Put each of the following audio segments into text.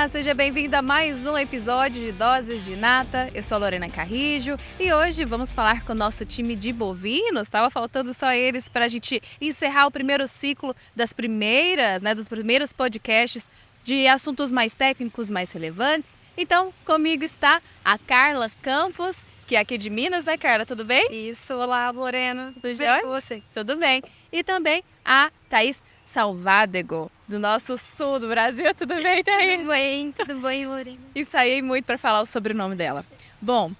Olá, seja bem-vindo a mais um episódio de Doses de Nata. Eu sou a Lorena Carrijo e hoje vamos falar com o nosso time de bovinos. Estava faltando só eles para a gente encerrar o primeiro ciclo dos primeiros podcasts de assuntos mais técnicos, mais relevantes. Então, comigo está a Carla Campos, que é aqui de Minas, né, Carla? Tudo bem? Isso, olá, Lorena. Tudo bem com você? Tudo bem. E também a Thaís Salvadego, do nosso sul do Brasil. Tudo bem, Thaís? Tudo bem, Lorena. Ensaiei muito para falar o sobrenome dela. Bom,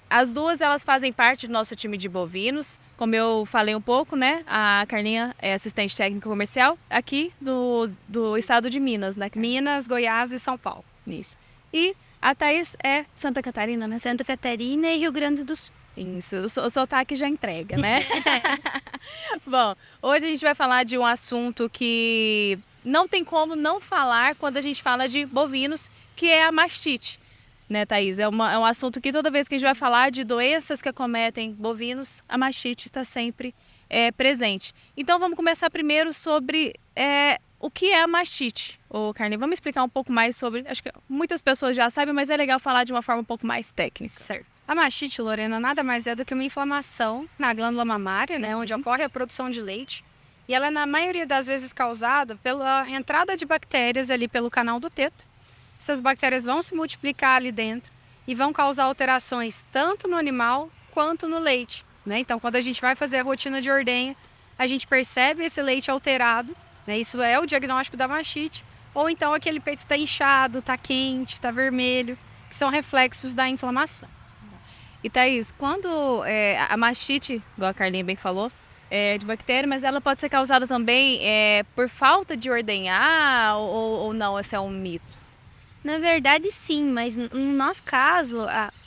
as duas elas fazem parte do nosso time de bovinos. Como eu falei um pouco, né? A Carlinha é assistente técnica comercial aqui do estado de Minas, né? Minas, Goiás e São Paulo. Isso. E a Thaís é Santa Catarina, né? Santa Catarina e Rio Grande do Sul. Isso, o sotaque já entrega, né? Bom, hoje a gente vai falar de um assunto que não tem como não falar quando a gente fala de bovinos, que é a mastite, né, Thaís? É um assunto que toda vez que a gente vai falar de doenças que acometem bovinos, a mastite está sempre presente. Então vamos começar primeiro sobre o que é a mastite. Ô, Carlinhos, vamos explicar um pouco mais sobre... Acho que muitas pessoas já sabem, mas é legal falar de uma forma um pouco mais técnica. Certo. A mastite, Lorena, nada mais é do que uma inflamação na glândula mamária, né, onde ocorre a produção de leite. E ela é, na maioria das vezes, causada pela entrada de bactérias ali pelo canal do teto. Essas bactérias vão se multiplicar ali dentro e vão causar alterações tanto no animal quanto no leite, né? Então, quando a gente vai fazer a rotina de ordenha, a gente percebe esse leite alterado, né? Isso é o diagnóstico da mastite. Ou então aquele peito está inchado, está quente, está vermelho, que são reflexos da inflamação. E Thaís, quando a mastite, igual a Carlinha bem falou, é de bactéria, mas ela pode ser causada também por falta de ordenhar ou não? Esse é um mito? Na verdade, sim, mas no nosso caso,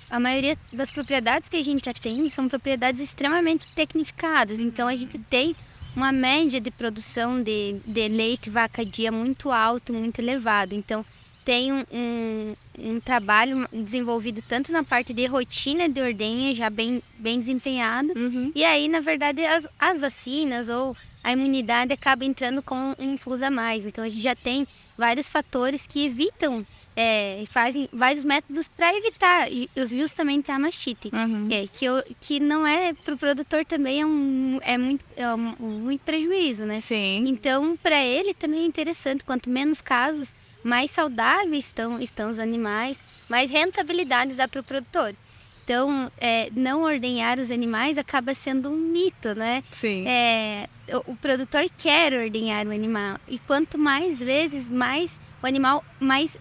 a maioria das propriedades que a gente já tem são propriedades extremamente tecnificadas. Então, a gente tem uma média de produção de leite vaca dia muito alto, muito elevado. Então, tem um trabalho desenvolvido tanto na parte de rotina de ordenha, já bem desempenhado. Uhum. E aí, na verdade, as vacinas ou a imunidade acaba entrando com um plus a mais. Então, a gente já tem vários fatores que evitam, fazem vários métodos para evitar justamente a mastite. Uhum. Que não é, para o produtor também é muito prejuízo, né? Sim. Então, para ele também é interessante, quanto menos casos, mais saudáveis estão os animais, mais rentabilidade dá para o produtor. Então, não ordenhar os animais acaba sendo um mito, né? Sim. O produtor quer ordenhar o animal. E quanto mais vezes, mais o animal, mais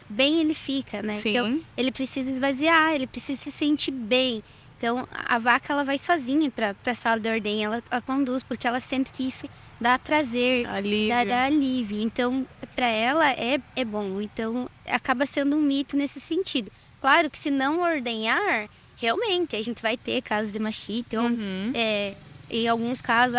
bem ele fica, né? Sim. Então, ele precisa esvaziar, ele precisa se sentir bem. Então, a vaca, ela vai sozinha para a sala de ordenha, ela conduz, porque ela sente que isso dá prazer, dá alívio. Então, para ela é bom. Então, acaba sendo um mito nesse sentido. Claro que se não ordenhar, realmente a gente vai ter casos de mastite. Ou, em alguns casos,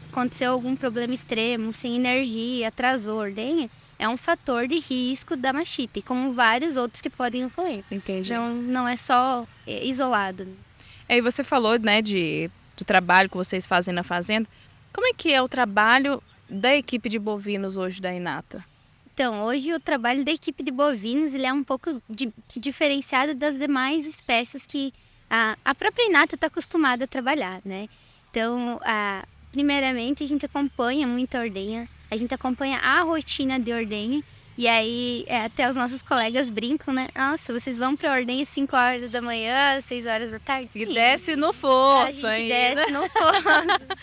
aconteceu algum problema extremo, sem energia, atrasou a ordenha. É um fator de risco da mastite, como vários outros que podem ocorrer. Entendi. Então, não é só isolado. E você falou, né, do trabalho que vocês fazem na fazenda. Como é que é o trabalho da equipe de bovinos hoje da Inata? Então, hoje o trabalho da equipe de bovinos ele é um pouco diferenciado das demais espécies que a própria Inata está acostumada a trabalhar, né? Então, primeiramente, a gente acompanha muita ordenha, a gente acompanha a rotina de ordenha. E aí, até os nossos colegas brincam, né? Nossa, vocês vão pra ordenha às 5 horas da manhã, 6 horas da tarde? E Sim. desce no fosso, A gente hein? desce no fosso,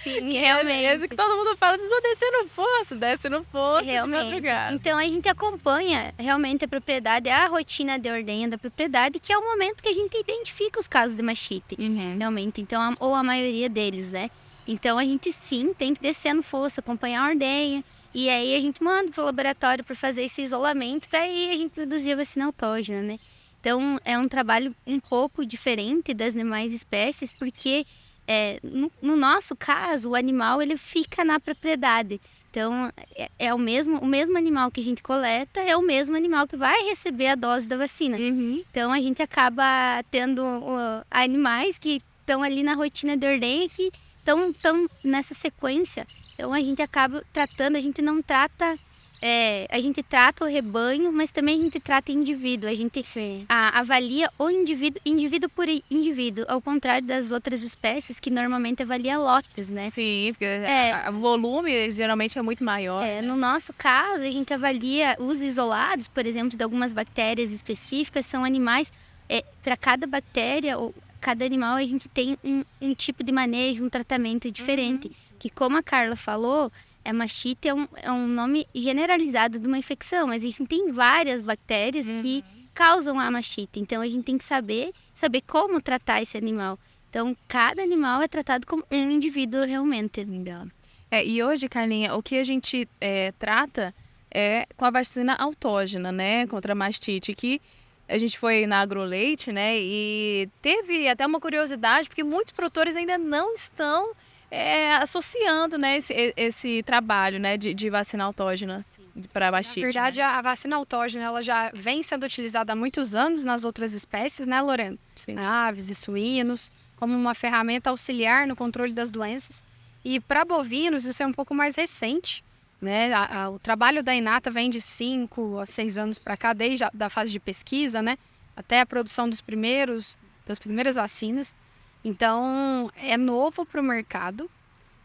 sim, realmente. É isso que todo mundo fala, vocês vão descer no fosso, desce no fosso. Realmente. Então, a gente acompanha realmente a propriedade, a rotina de ordenha da propriedade, que é o momento que a gente identifica os casos de mastite, realmente. Então, ou a maioria deles, né? Então, a gente sim tem que descer no fosso, acompanhar a ordenha. E aí a gente manda para o laboratório para fazer esse isolamento para aí a gente produzir a vacina autógena, né? Então é um trabalho um pouco diferente das demais espécies, porque no nosso caso o animal ele fica na propriedade. Então é o mesmo animal que a gente coleta, é o mesmo animal que vai receber a dose da vacina. Então a gente acaba tendo animais que estão ali na rotina de ordenha que estão nessa sequência. Então a gente acaba tratando, a gente não trata a gente trata o rebanho, mas também a gente trata o indivíduo. A gente avalia o indivíduo por indivíduo, ao contrário das outras espécies que normalmente avalia lotes, né? Sim, porque o volume geralmente é muito maior. No nosso caso, a gente avalia os isolados, por exemplo, de algumas bactérias específicas, são animais, para cada bactéria ou cada animal a gente tem um tipo de manejo, um tratamento diferente. Que como a Carla falou, a mastite é um nome generalizado de uma infecção, mas a gente tem várias bactérias que causam a mastite. Então, a gente tem que saber como tratar esse animal. Então, cada animal é tratado como um indivíduo realmente. E hoje, Carlinha, o que a gente trata é com a vacina autógena, né, contra a mastite, que a gente foi na Agroleite, né, e teve até uma curiosidade, porque muitos produtores ainda não estão associando, né, esse trabalho, né, de vacina autógena para a mastite. Na verdade, né? a vacina autógena ela já vem sendo utilizada há muitos anos nas outras espécies, né, Lorena? Sim. Aves e suínos, como uma ferramenta auxiliar no controle das doenças. E para bovinos, isso é um pouco mais recente, né? O trabalho da Inata vem de 5 a 6 anos para cá, desde a fase de pesquisa, né, até a produção das primeiras vacinas. Então, é novo para o mercado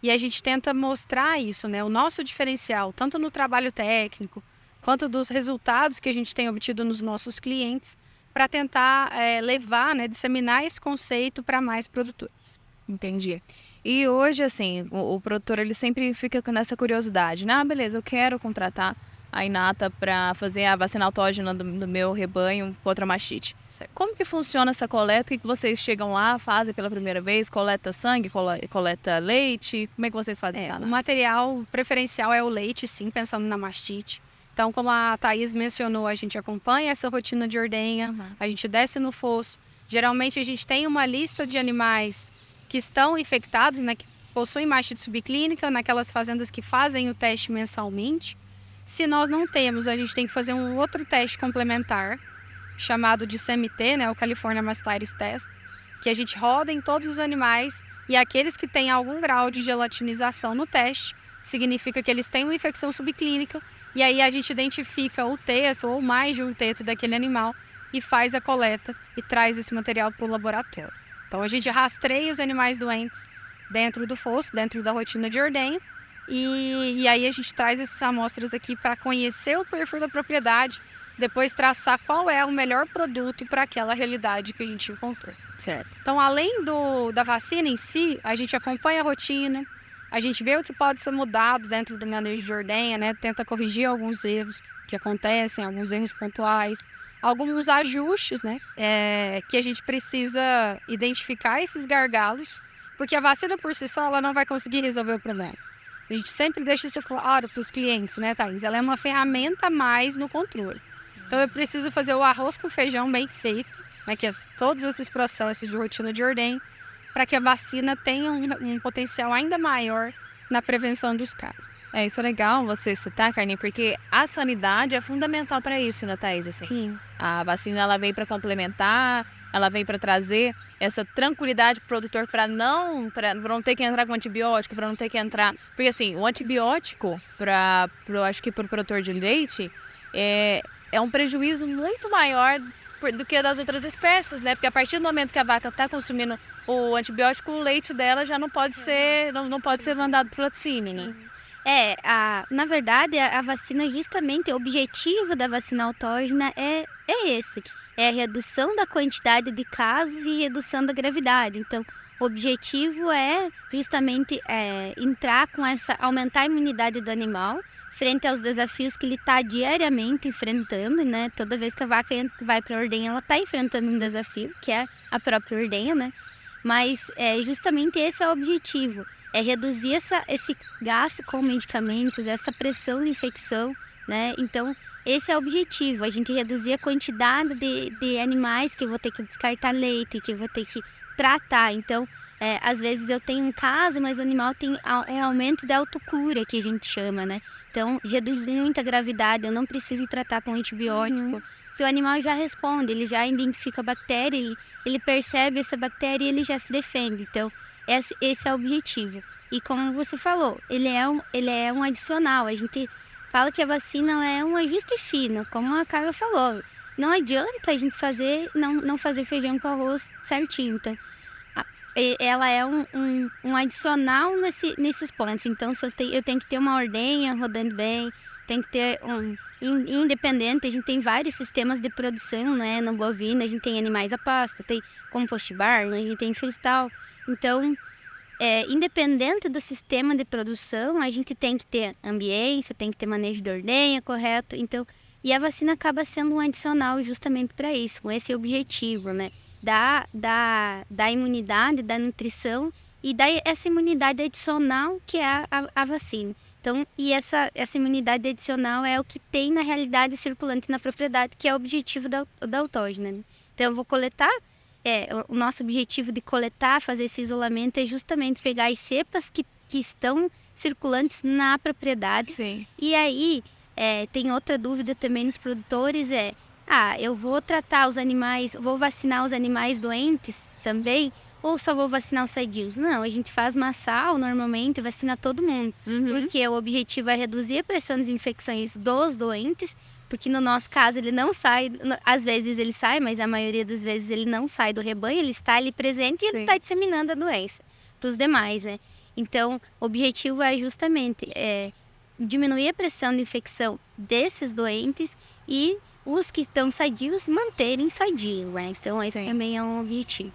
e a gente tenta mostrar isso, né? O nosso diferencial, tanto no trabalho técnico, quanto dos resultados que a gente tem obtido nos nossos clientes, para tentar levar, né, disseminar esse conceito para mais produtores. Entendi. E hoje, assim, o produtor ele sempre fica com essa curiosidade, né? Beleza, eu quero contratar a Inata para fazer a vacina autógena do meu rebanho contra a mastite. Certo. Como que funciona essa coleta? O que vocês chegam lá, fazem pela primeira vez? Coleta sangue, coleta leite? Como é que vocês fazem essa análise? O material preferencial é o leite, sim, pensando na mastite. Então, como a Thaís mencionou, a gente acompanha essa rotina de ordenha, a gente desce no fosso. Geralmente, a gente tem uma lista de animais que estão infectados, né, que possuem mastite subclínica, naquelas fazendas que fazem o teste mensalmente. Se nós não temos, a gente tem que fazer um outro teste complementar, chamado de CMT, né, o California Mastitis Test, que a gente roda em todos os animais e aqueles que têm algum grau de gelatinização no teste, significa que eles têm uma infecção subclínica, e aí a gente identifica o teto ou mais de um teto daquele animal e faz a coleta e traz esse material para o laboratório. Então a gente rastreia os animais doentes dentro do fosso, dentro da rotina de ordenha, e aí a gente traz essas amostras aqui para conhecer o perfil da propriedade, depois traçar qual é o melhor produto para aquela realidade que a gente encontrou. Certo. Então, além da vacina em si, a gente acompanha a rotina, a gente vê o que pode ser mudado dentro do manejo de ordenha, né? Tenta corrigir alguns erros que acontecem, alguns erros pontuais, alguns ajustes, né? Que a gente precisa identificar esses gargalos, porque a vacina por si só ela não vai conseguir resolver o problema. A gente sempre deixa isso claro para os clientes, né, Thaís? Ela é uma ferramenta a mais no controle. Então, eu preciso fazer o arroz com feijão bem feito, né, que é todos esses processos de rotina de ordenha, para que a vacina tenha um potencial ainda maior na prevenção dos casos. Isso é legal você citar, Carlinha, porque a sanidade é fundamental para isso, né, Thaís? Assim, Sim. a vacina ela vem para complementar, ela vem para trazer essa tranquilidade para o produtor para não ter que entrar com antibiótico, para não ter que entrar... Porque assim, o antibiótico, acho que para o produtor de leite, é um prejuízo muito maior do que das outras espécies, né? Porque a partir do momento que a vaca está consumindo o antibiótico, o leite dela já não pode ser, não pode ser mandado para o laticínio, né? Na verdade, a vacina, justamente, o objetivo da vacina autógena é esse. É a redução da quantidade de casos e redução da gravidade. Então, o objetivo é justamente entrar com aumentar a imunidade do animal frente aos desafios que ele está diariamente enfrentando, né? Toda vez que a vaca vai para a ordenha, ela está enfrentando um desafio, que é a própria ordenha, né? Mas justamente esse é o objetivo, é reduzir esse gasto com medicamentos, essa pressão de infecção, né? Então, esse é o objetivo, a gente reduzir a quantidade de animais que eu vou ter que descartar leite, que eu vou ter que tratar. Então, às vezes eu tenho um caso, mas o animal tem aumento de autocura, que a gente chama, né? Então, reduz muito a gravidade, eu não preciso tratar com antibiótico. Que o animal já responde, ele já identifica a bactéria, ele percebe essa bactéria e ele já se defende. Então, esse é o objetivo. E como você falou, ele é um adicional, a gente falo que a vacina ela é um ajuste fino, como a Carla falou. Não adianta a gente não fazer feijão com arroz certinho. Então, ela é um adicional nesses pontos. Então, se eu tenho que ter uma ordenha rodando bem, tem que ter independente. A gente tem vários sistemas de produção, né? No bovino, a gente tem animais a pasto, tem compost barn, a gente tem freestyle. Então, independente do sistema de produção, a gente tem que ter ambiência, tem que ter manejo de ordenha correto. Então, e a vacina acaba sendo um adicional justamente para isso, com esse objetivo, né? Da imunidade, da nutrição e essa imunidade adicional que é a vacina. Então, e essa imunidade adicional é o que tem na realidade circulante na propriedade, que é o objetivo da autógena, né? Então, eu vou coletar, o nosso objetivo de coletar, fazer esse isolamento é justamente pegar as cepas que estão circulantes na propriedade. Sim. E aí, tem outra dúvida também nos produtores, eu vou tratar os animais, vou vacinar os animais doentes também, ou só vou vacinar os sadios? Não, a gente faz massal normalmente, vacina todo mundo. Porque o objetivo é reduzir a pressão das infecções dos doentes, porque no nosso caso ele não sai, às vezes ele sai, mas a maioria das vezes ele não sai do rebanho, ele está ali presente e ele está disseminando a doença para os demais, né? Então, o objetivo é justamente diminuir a pressão de infecção desses doentes e os que estão sadios manterem sadios, né? Então, esse também é um objetivo.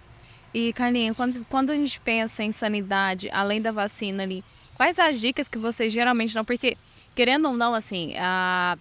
E, Carlinha, quando a gente pensa em sanidade, além da vacina ali, quais as dicas que vocês geralmente dão? Porque, querendo ou não, assim, a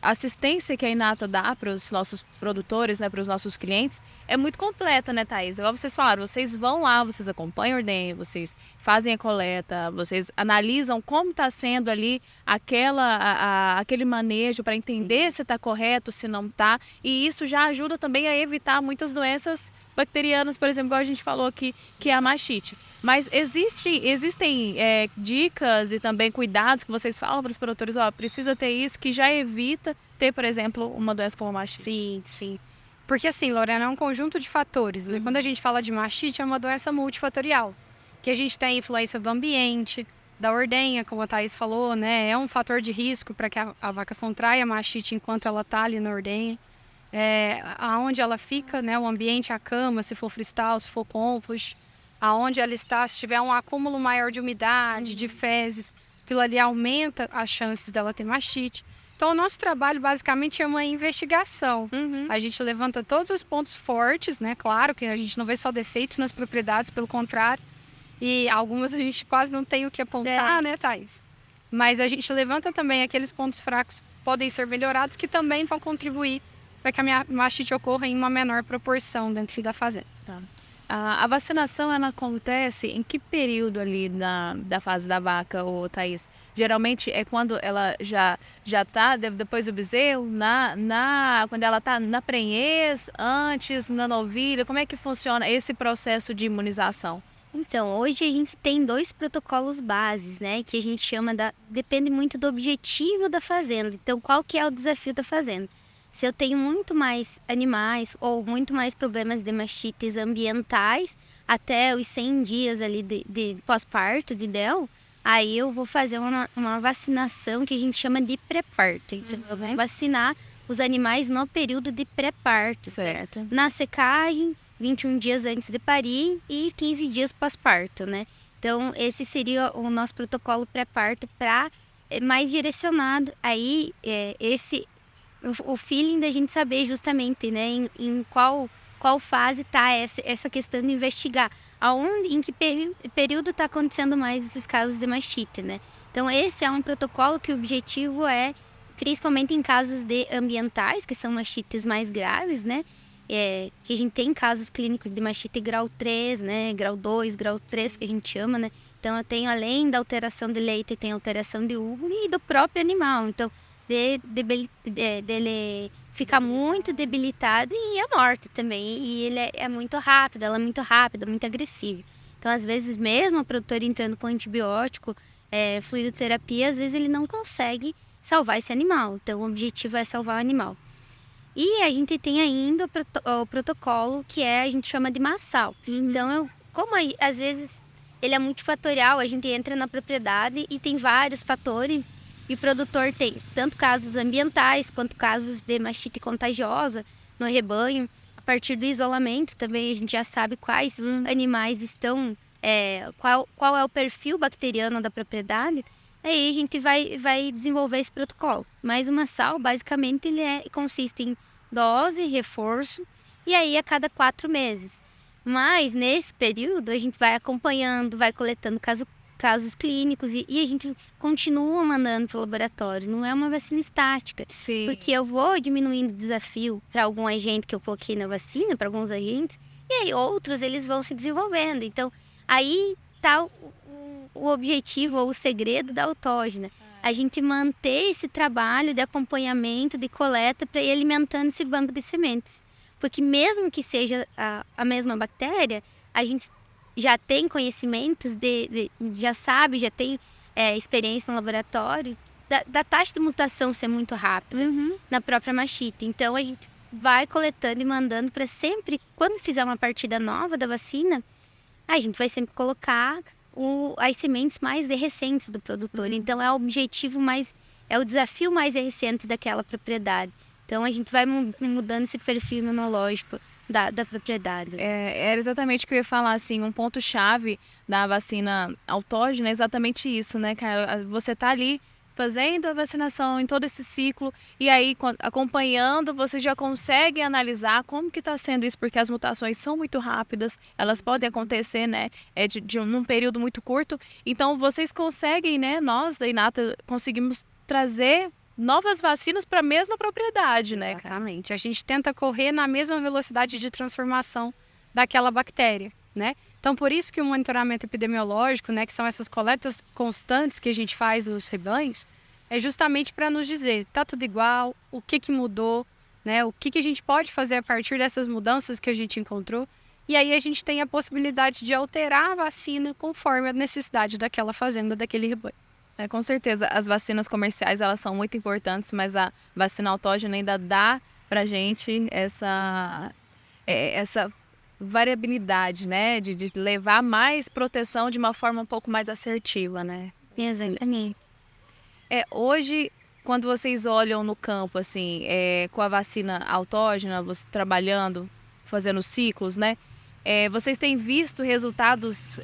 assistência que a Inata dá para os nossos produtores, né, para os nossos clientes, é muito completa, né, Thaís? Igual vocês falaram, vocês vão lá, vocês acompanham a ordenha, vocês fazem a coleta, vocês analisam como está sendo ali aquele manejo para entender se está correto, se não está. E isso já ajuda também a evitar muitas doenças bacterianas, por exemplo, igual a gente falou aqui, que é a mastite. Mas existem dicas e também cuidados que vocês falam para os produtores, precisa ter isso, que já evita ter, por exemplo, uma doença como a mastite. Sim. Porque assim, Lorena, é um conjunto de fatores, né? Quando a gente fala de mastite, é uma doença multifatorial, que a gente tem influência do ambiente, da ordenha, como a Thaís falou, né? É um fator de risco para que a vaca contraia a mastite enquanto ela está ali na ordenha. Aonde ela fica, né? O ambiente, a cama, se for freestyle, se for compost, aonde ela está, se tiver um acúmulo maior de umidade, de fezes, aquilo ali aumenta as chances dela ter mastite. Então, o nosso trabalho basicamente é uma investigação. A gente levanta todos os pontos fortes, né? Claro que a gente não vê só defeitos nas propriedades, pelo contrário. E algumas a gente quase não tem o que apontar, né, Thaís? Mas a gente levanta também aqueles pontos fracos que podem ser melhorados, que também vão contribuir para que a mastite ocorra em uma menor proporção dentro da fazenda. Tá. A vacinação, ela acontece em que período ali da fase da vaca, Thaís? Geralmente é quando ela já está, depois do bezerro, quando ela está na prenhez, antes, na novilha, como é que funciona esse processo de imunização? Então, hoje a gente tem 2 protocolos bases, né? Que a gente chama depende muito do objetivo da fazenda. Então, qual que é o desafio da fazenda? Se eu tenho muito mais animais ou muito mais problemas de mastites ambientais, até os 100 dias ali de pós-parto, de DEL, aí eu vou fazer uma vacinação que a gente chama de pré-parto. Então, eu vou vacinar os animais no período de pré-parto. Certo. Na secagem, 21 dias antes de parir e 15 dias pós-parto, né? Então, esse seria o nosso protocolo pré-parto para mais direcionado aí, o feeling da gente saber justamente, né, em qual fase está essa questão de investigar. Em que período está acontecendo mais esses casos de mastite, né? Então, esse é um protocolo que o objetivo é, principalmente em casos de ambientais, que são mastites mais graves, né? Que a gente tem casos clínicos de mastite grau 3, né? Grau 2, grau 3, que a gente chama, né? Então, eu tenho, além da alteração de leite, tem alteração de uva e do próprio animal. Então, dele ficar muito debilitado e a morte também. E ele é muito rápido, ela é muito rápida, muito agressiva. Então, às vezes, mesmo o produtor entrando com antibiótico, fluidoterapia, às vezes ele não consegue salvar esse animal. Então, o objetivo é salvar o animal. E a gente tem ainda o protocolo que a gente chama de massal. Então, às vezes ele é multifatorial, a gente entra na propriedade e tem vários fatores E o produtor tem tanto casos ambientais quanto casos de mastite contagiosa no rebanho. A partir do isolamento também a gente já sabe quais animais estão, qual é o perfil bacteriano da propriedade. Aí a gente vai desenvolver esse protocolo. Mas uma sal, basicamente, consiste em dose, reforço, e aí a cada 4 meses. Mas nesse período a gente vai acompanhando, vai coletando casos clínicos e a gente continua mandando para o laboratório. Não é uma vacina estática. Sim. Porque eu vou diminuindo o desafio para algum agente que eu coloquei na vacina, para alguns agentes, e aí outros eles vão se desenvolvendo. Então, aí está o objetivo ou o segredo da autógena. A gente manter esse trabalho de acompanhamento, de coleta, para ir alimentando esse banco de sementes. Porque mesmo que seja a mesma bactéria, a gente já tem conhecimentos, já sabe, já tem experiência no laboratório, da taxa de mutação ser muito rápida na própria mastite. Então, a gente vai coletando e mandando para sempre, quando fizer uma partida nova da vacina, a gente vai sempre colocar as sementes mais recentes do produtor. Então, é o desafio mais recente daquela propriedade. Então, a gente vai mudando esse perfil imunológico da propriedade. Era exatamente o que eu ia falar, assim, um ponto-chave da vacina autógena é exatamente isso, né, cara? Você tá ali fazendo a vacinação em todo esse ciclo e aí, acompanhando, você já consegue analisar como que está sendo isso, porque as mutações são muito rápidas, elas podem acontecer, né, num período muito curto. Então, vocês conseguem, né, nós da Inata conseguimos trazer novas vacinas para a mesma propriedade, né? Exatamente. A gente tenta correr na mesma velocidade de transformação daquela bactéria, né? Então, por isso que o monitoramento epidemiológico, né, que são essas coletas constantes que a gente faz nos rebanhos, é justamente para nos dizer, tá tudo igual, o que mudou, né? O que a gente pode fazer a partir dessas mudanças que a gente encontrou. E aí a gente tem a possibilidade de alterar a vacina conforme a necessidade daquela fazenda, daquele rebanho. Com certeza, as vacinas comerciais elas são muito importantes, mas a vacina autógena ainda dá pra gente essa variabilidade, né? De levar mais proteção de uma forma um pouco mais assertiva, né? Exatamente. Hoje, quando vocês olham no campo, assim, com a vacina autógena, você trabalhando, fazendo ciclos, né? Vocês têm visto resultados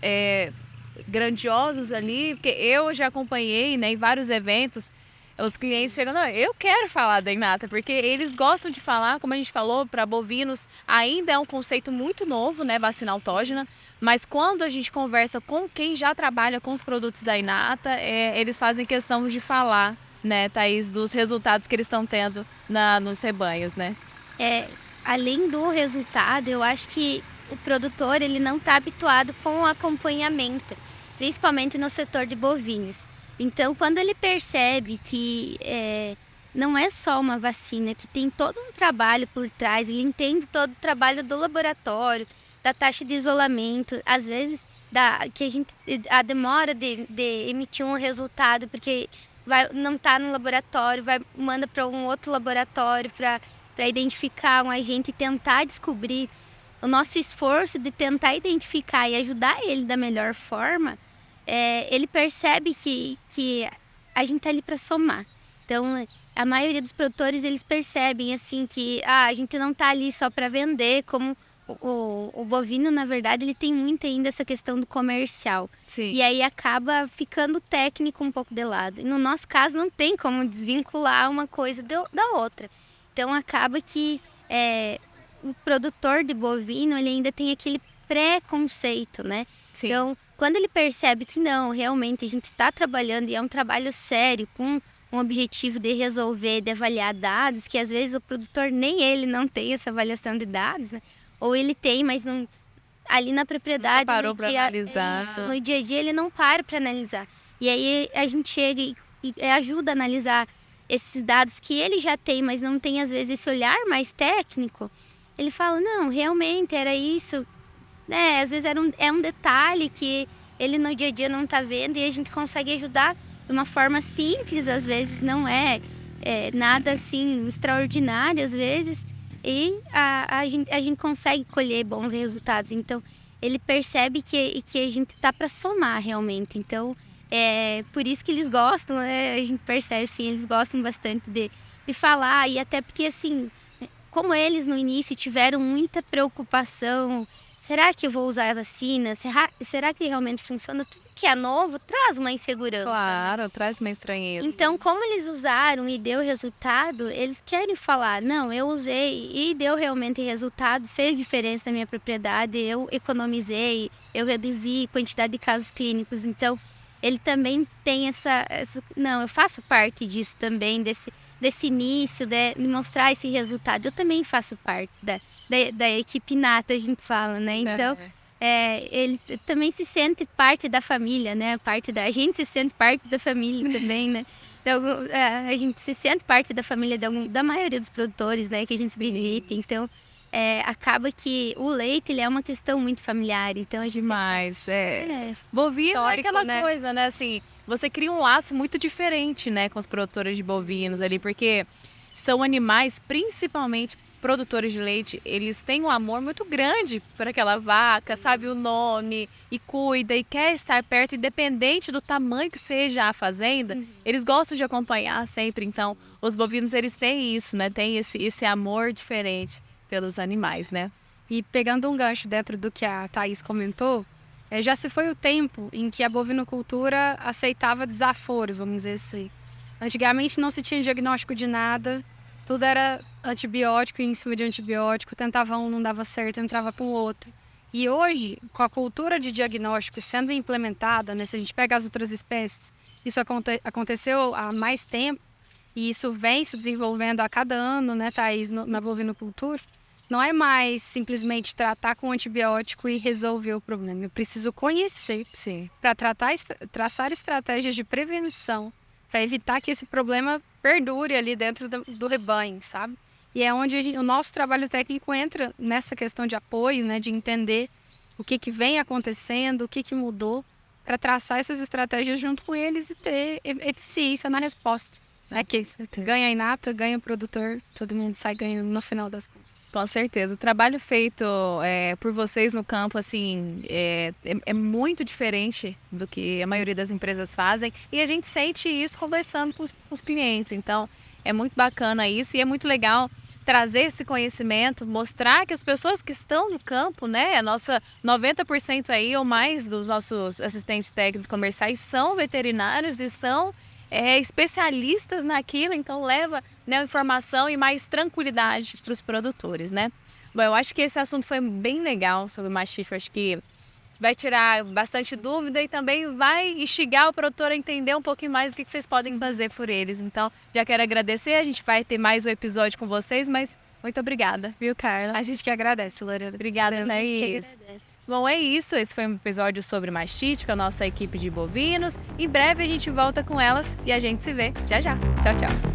grandiosos ali, porque eu já acompanhei, né, em vários eventos, os clientes chegam, não, eu quero falar da Inata, porque eles gostam de falar, como a gente falou, para bovinos ainda é um conceito muito novo, né, vacina autógena, mas quando a gente conversa com quem já trabalha com os produtos da Inata, eles fazem questão de falar, né, Thaís, dos resultados que eles estão tendo nos rebanhos, né? Além do resultado, eu acho que o produtor ele não está habituado com o acompanhamento, principalmente no setor de bovinos. Então, quando ele percebe que não é só uma vacina, que tem todo um trabalho por trás, ele entende todo o trabalho do laboratório, da taxa de isolamento, às vezes a demora de emitir um resultado, porque não está no laboratório, manda para um outro laboratório para identificar um agente e tentar descobrir. O nosso esforço de tentar identificar e ajudar ele da melhor forma, ele percebe que a gente está ali para somar. Então, a maioria dos produtores, eles percebem assim que a gente não está ali só para vender, como o bovino, na verdade, ele tem muito ainda essa questão do comercial. Sim. E aí acaba ficando o técnico um pouco de lado. E no nosso caso, não tem como desvincular uma coisa da outra. Então, acaba que o produtor de bovino, ele ainda tem aquele preconceito, né? Sim. Então, quando ele percebe que não, realmente a gente está trabalhando e é um trabalho sério, com um objetivo de resolver, de avaliar dados, que às vezes o produtor nem ele não tem essa avaliação de dados, né? Ou ele tem, mas não, ali na propriedade... Não parou para analisar. No dia a dia ele não para analisar. E aí a gente chega e ajuda a analisar esses dados que ele já tem, mas não tem às vezes esse olhar mais técnico. Ele fala, não, realmente era isso, né? Às vezes é um detalhe que ele no dia a dia não está vendo e a gente consegue ajudar de uma forma simples, às vezes não é nada assim extraordinário, às vezes, e a gente consegue colher bons resultados. Então, ele percebe que a gente está para somar realmente. Então, Por isso que eles gostam, né? A gente percebe, assim, eles gostam bastante de falar. E até porque, assim, como eles no início tiveram muita preocupação, será que eu vou usar a vacina? Será que realmente funciona? Tudo que é novo traz uma insegurança. Claro, né? traz uma estranheza. Então, como eles usaram e deu resultado, eles querem falar, não, eu usei e deu realmente resultado, fez diferença na minha propriedade, eu economizei, eu reduzi a quantidade de casos clínicos. Então, ele também tem não, eu faço parte disso também, desse início, de mostrar esse resultado. Eu também faço parte da equipe nata, a gente fala, né? Então, ele também se sente parte da família, né? A gente se sente parte da família também, né? Então, a gente se sente parte da família da maioria dos produtores, né? Que a gente visita. Então, acaba que o leite, ele é uma questão muito familiar. Então, a gente Demais, bovino é aquela coisa, né? Assim, você cria um laço muito diferente, né? Com os produtores de bovinos ali, porque são animais, principalmente produtores de leite, eles têm um amor muito grande por aquela vaca, sabe o nome, e cuida, e quer estar perto, independente do tamanho que seja a fazenda, eles gostam de acompanhar sempre. Então, os bovinos, eles têm isso, né? Tem esse amor diferente pelos animais, né? E pegando um gancho dentro do que a Thaís comentou, já se foi o tempo em que a bovinocultura aceitava desaforos, vamos dizer assim. Antigamente não se tinha diagnóstico de nada, tudo era antibiótico e em cima de antibiótico, tentava um, não dava certo, entrava para o outro. E hoje, com a cultura de diagnóstico sendo implementada, né, se a gente pega as outras espécies, isso aconteceu há mais tempo, e isso vem se desenvolvendo a cada ano, né, Thaís, na bovinocultura. Não é mais simplesmente tratar com antibiótico e resolver o problema. Eu preciso conhecer para traçar estratégias de prevenção para evitar que esse problema perdure ali dentro do rebanho, sabe? E é onde o nosso trabalho técnico entra nessa questão de apoio, né, de entender o que vem acontecendo, o que mudou, para traçar essas estratégias junto com eles e ter eficiência na resposta. É que isso ganha a inata, ganha o produtor, todo mundo sai ganhando no final das contas. Com certeza. O trabalho feito por vocês no campo, assim, é muito diferente do que a maioria das empresas fazem. E a gente sente isso conversando com os clientes. Então, é muito bacana isso e é muito legal trazer esse conhecimento, mostrar que as pessoas que estão no campo, né, a nossa 90% aí ou mais dos nossos assistentes técnicos comerciais são veterinários e são especialistas naquilo, então leva, né, informação e mais tranquilidade para os produtores, né? Bom, eu acho que esse assunto foi bem legal sobre o mastiff, acho que vai tirar bastante dúvida e também vai instigar o produtor a entender um pouquinho mais o que vocês podem fazer por eles. Então, já quero agradecer, a gente vai ter mais um episódio com vocês, mas muito obrigada, viu, Carla? A gente que agradece, Lorena. Obrigada, Thaís. Bom, é isso. Esse foi um episódio sobre mastite com a nossa equipe de bovinos. Em breve a gente volta com elas e a gente se vê já já. Tchau, tchau.